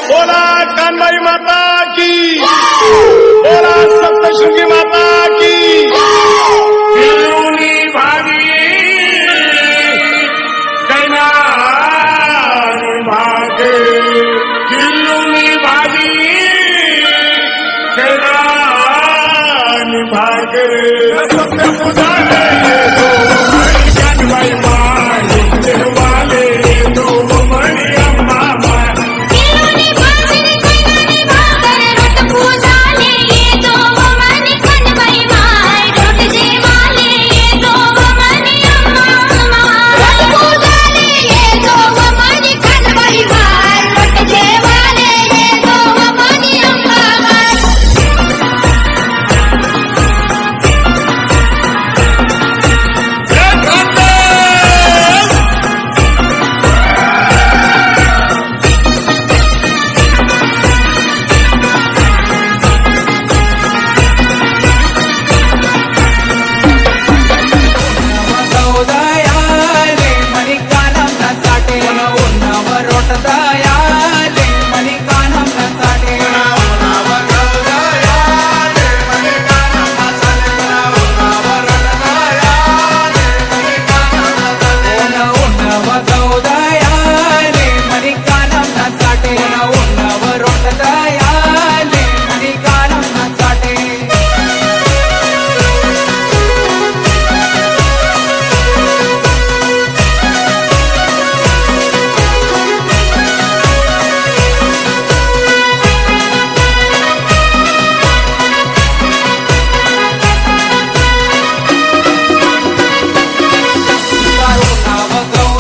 बोला कानबाई माता की, बोला सप्तशृंगी माता की। किल्लुनी भागी कैनानी भागे, किल्लुनी भागी कैनानी भागे। सत्य पुजारे दो कानबाई माई देवाले दो मणि अम्मा माई। किल्लुनी भागी कैनानी भागे रोट पूजाले ये दो मणि कानबाई माई। रोट जेवाले ये दो मणि अम्मा माई। रोट पूजाले ये दो मणि कानबाई माई। रोट जेवाले ये दो मणि अम्मा माई। गौदयाले मणी कानम न साठे उन्नावर रोटदयाले मणी कानम न साठे उन्नावर गौदयाले मणी कानम न साठे उन्नावर रोटदयाले मणी कानम न साठे उन्नावर गौदयाले मणी कानम न साठे उन्नावर रोटदयाले मणी कानम न साठे।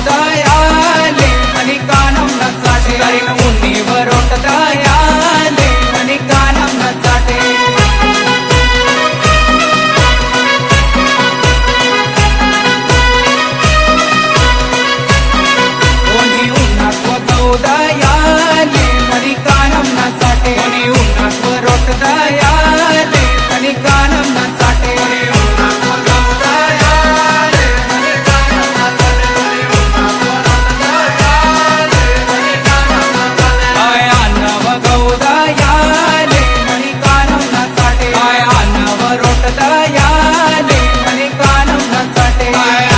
गौदयाले मणी कानम न साठे उन्नीवर रोटदयाले मणी कानम न साठे उन्ही उन्नात्व गौदयाले मणी कानम न साठे उन्नात्व रोटदयाले मणी कानम न साठे उन्नात्व गौदयाले मणी कानम न साठे उन्नात्व रोटदयाले मणी कानम न साठे अन्नव गौदयाले मणी कानम न साठे अन्नव रोटदयाले मणी कानम न साठे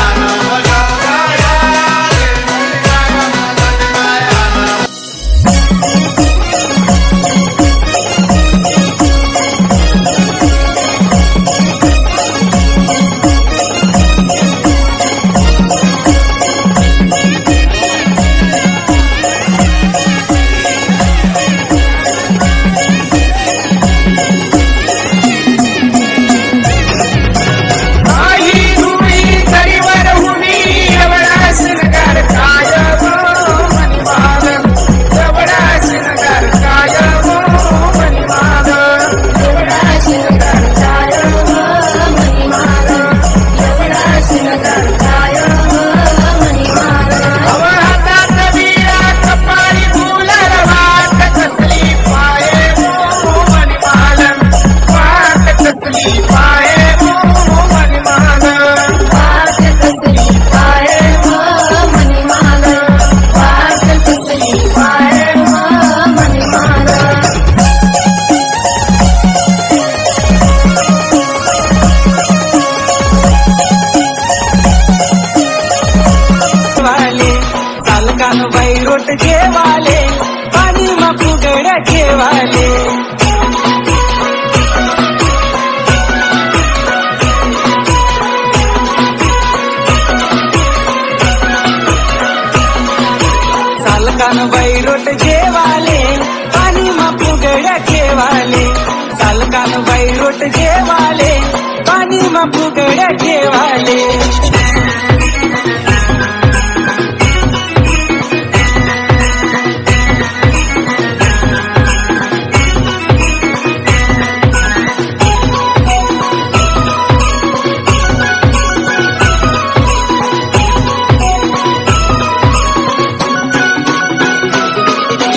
अन्नव गौदयाले मणी कानम न साठे आई धुळी तरीवर हुनी एवढा शिनगार काय गो मणिमाल, एवढा शिनगार काय गो मणिमाल, एवढा शिनगार काय गो मणिमाल, एवढा शिनगार काय गो मणिमाल। अव हातात बिया कपाळी फुलर वाट कसली पाये गो मणिमाल, वाट कसली पाये गो मणिमाल। वाट कसली पाये गो मणिमाल, वाट कसली पाये गो मणिमाल। वाले सालकान बैरोट घेवाले पाणी मा फुगड्या घेवाले सालकान बैरोट घेवाले पाणी मा फुगड्या घेवाले सालकान बैरोट घेवाले पाणी मा फुगड्या घेवाले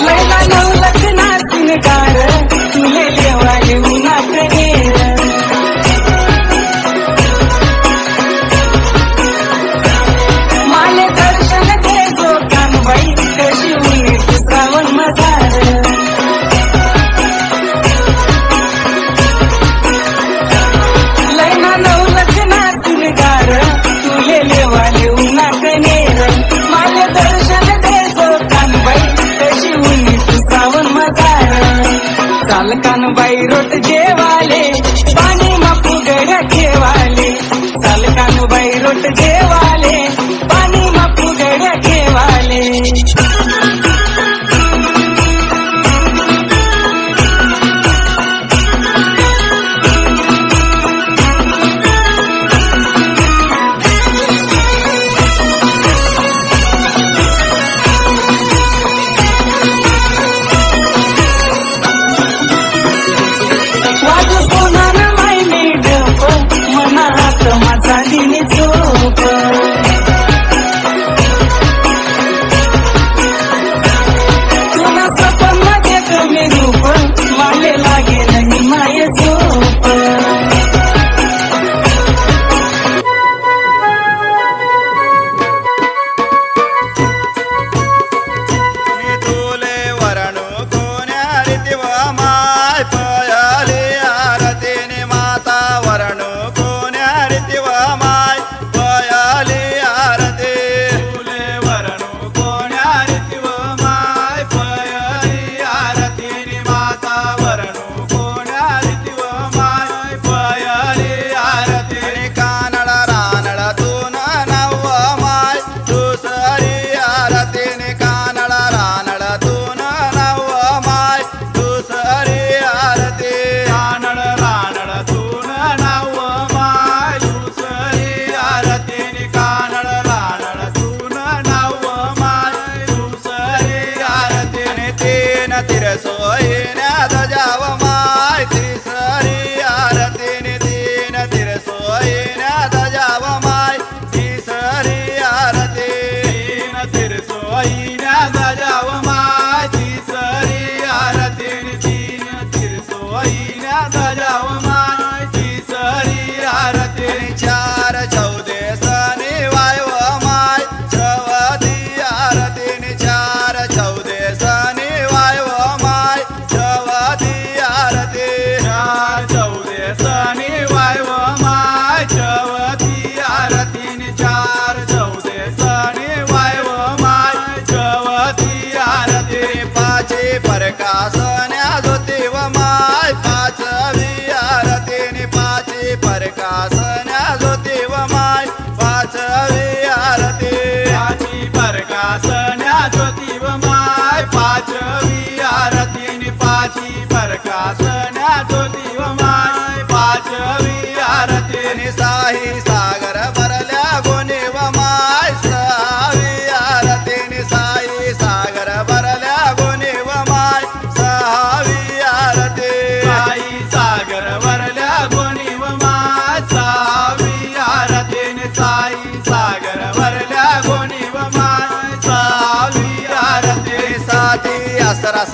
लैला नवलख नासिनगार तुले लेवाले उन्हात गेलं कानूबाई रोट जेवाले पाणी मा फुगड्या खेवाले चाल कानूबाई रोट जेवाले पाणी मा फुगड्या खेवाले वाज सोनानं मायने डोक मनात माझा दिनी झोप तुला सपन मध्ये कमी रूप माले लागे नाही माय झोप मी तुले वरणू कोण्या रीतीव माय पयाली आरतीने माता वरणू कोण्या रीतीव माय पयाली आरती तुले वरणू कोण्या रीतीव माय पयाली आरतीने माता वरणू कोण्या रीतीव माय पयाली आरती कानड रानड तून नव माय दुसरी आरतीने कानड रानड तून नव माय दुसरी आरती कानड रानड तून नव माय दुसरी आरतीने कानड रानड तून नव माय दुसरी आरतीने तीन तिरसोईन्या दजाव माय तिसरी आरतीने तीन तिरसोईन्या दजाव माय तिसरी आरती तीन तिरसोईन्या दजाव माय तिसरी आरतीने तीन तिरसोईन्या दजाव माय तिसरी आरती चार चौदेसनी वायव माय चवदी आरतीने चार चौदेसनी वायव माय चवदी आरती चार चौदेसनी वायव माय चवदी आरतीने चार चौदेसनी वायव माय चवदी आरती पाचे परकासन्या ज्योतिव माय पाचवी आरतीने पाचे परकासन्या ज्योतिव माय पाचवी आरती पाची परकासन्या ज्योतिव माय पाचवी आरतीने पाची परकासन्या ज्योतिव माय पाचवी आरती साही सागर भरल्या गोनीव माय सहावी आरतीने साई सागर भरल्या गोनीव माय सहावी आरती साई सागर भरल्या गोनीव माय सहावी आरतीने साई सागर भरल्या गोनीव माय सहावी आरती साती असरस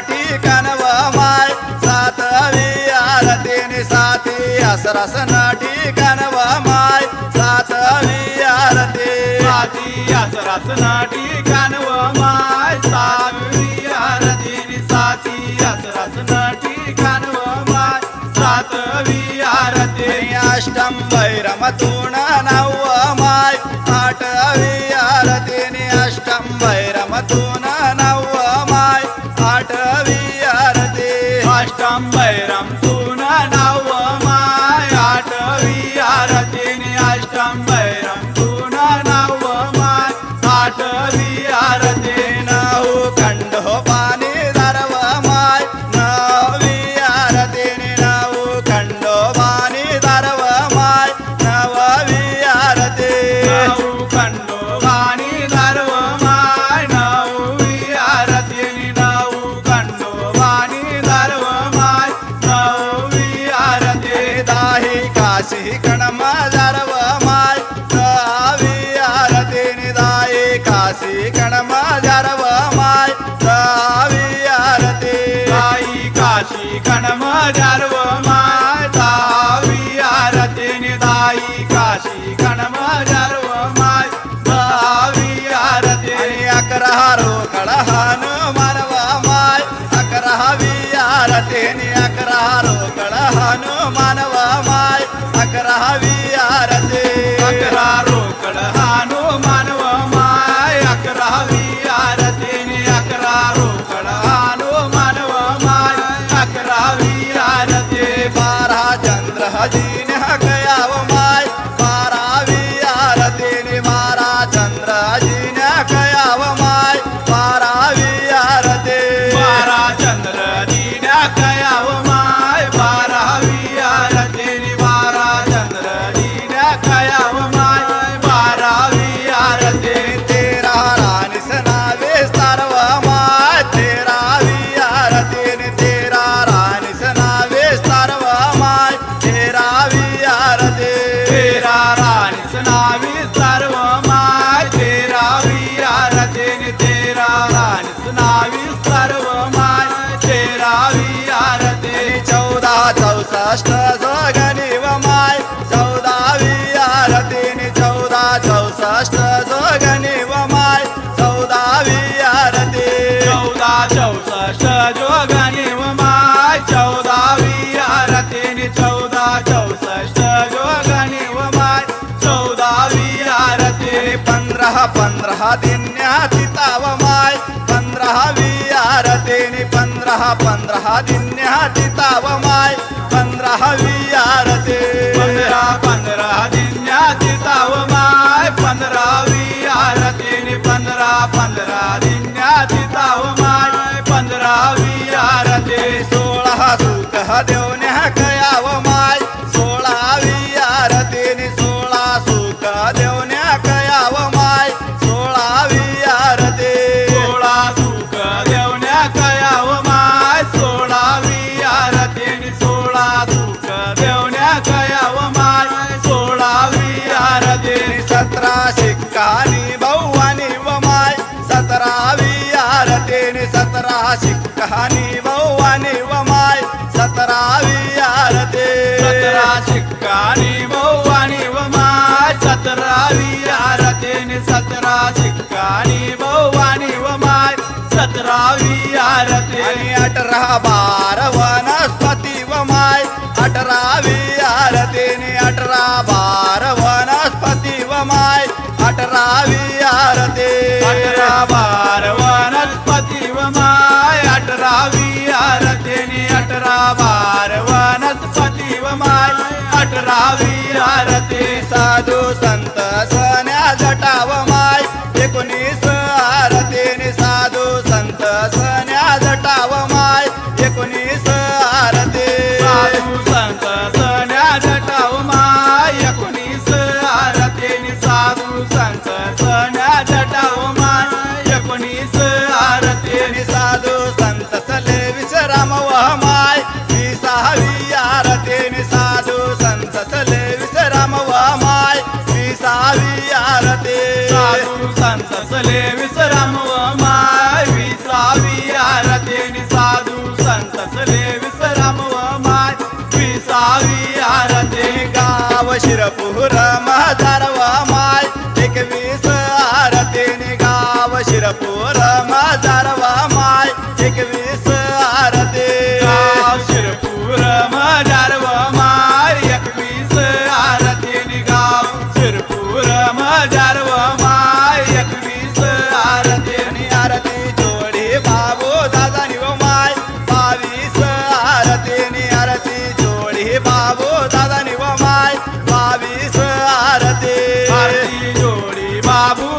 ठिकाण व माय सातवी आरतीने साती असरस ठिकाण व माय सातवी आरती साती असरस ठिकाण व माय सातवी आरतीने साती असरस ठिकाण व माय सातवी आरती अष्टम भैरमतून नव माय आठवी आरतीने अष्टम भैरमतून नव माय आठवी आरती अष्टम भैरम तून नव माय आठवी आरतीने अष्टम भैरम तून नव माय आठवी आरती नऊ खंडो पाणी धरव माय नववी आरतीने नऊ खंडो पाणी धरव माय नववी आरती नऊ खंडो पाणी धरव माय नववी आरतीने नऊ खंडो पाणी धरव माय नववी आरती दाही काशी कणम धरव माय दहावी आरतीने दाही काशी कणम धरव माय दहावी आरती दाही काशी कणम धरव माय दहावी आरतीने दाही काशी कणम धरव माय दहावी आरती अकरा रोकड हनुमानव माय अकरावी आरतीने अकरा रोकड हनुमानव माय अकरावी आरती अकरा रोकड हनुमानव माय अकरावी आरतीने अकरा रोकड हनुमानव माय अकरावी राणीच नावी सर्व माय तेरावी आरती 1464 जोगणी व माय 14वी आरती 1464 जोगणी व माय 14वी आरती 1464 जोगणी व माय 14वी आरती 1464 जोगणी व माय 14वी आरती 15 दिन्याती ताव माय 15वी आरती 15 दिन्याती ताव माय 15वी आरती 15 दिन्याती ताव माय 15वी आरती 15 दिन्याती ताव माय 15वी आरती 16 सुख देवन्या कयाव माय 16वी आरती 16 सुख देवन्या कयाव माय 16वी आरती 16 सुख देवन्या कयाव माय 16वी आरती 16 सुख देवन्या कयाव माय 16वी आरती 17 शिक्कानी भवानी व माय 17वी आरती 17 शिक्कानी भवानी व माय 17वी आरती 17 शिक्कानी भवानी व माय 17वी आरती 17 शिक्कानी भवानी व माय 17वी आरती आणि 18 बार वनस्पती व माय 18वी आरती 18 बार वनस्पती व माय 18वी आरती 18 बार वनस्पती व माय 18वी आरती 18 बार वनस्पती व माय 18वी आरती साधू संत सन्या जटाव माय 19 आरती साधू संत सन्या जटाव माय 19 आरती साधू संत सन्या जटाव माय 19 आरती साधू संत सन्या जटाव माय 19 आरती साधू संत सले विश्राम व माय 20वी आरती साधू संत सले विश्राम व माय 20वी आरती साधू संत सले विश्राम व माय 20वी आरती साधू संत सले विश्राम व माय 20वी आरती गाव शिरपूर महादार व माय 21 आरती गाव शिरपूर महादार व माय 21 आरती गाव शिरपूर महादार व माय 21 आरती गाव शिरपूर महादार व माय 21 आरती आणि आरती जोडी बाबू दादा निव माय 22 आरती आरती जोडी बाबू दादा निव माय 22 आरती आरती जोडी बाबू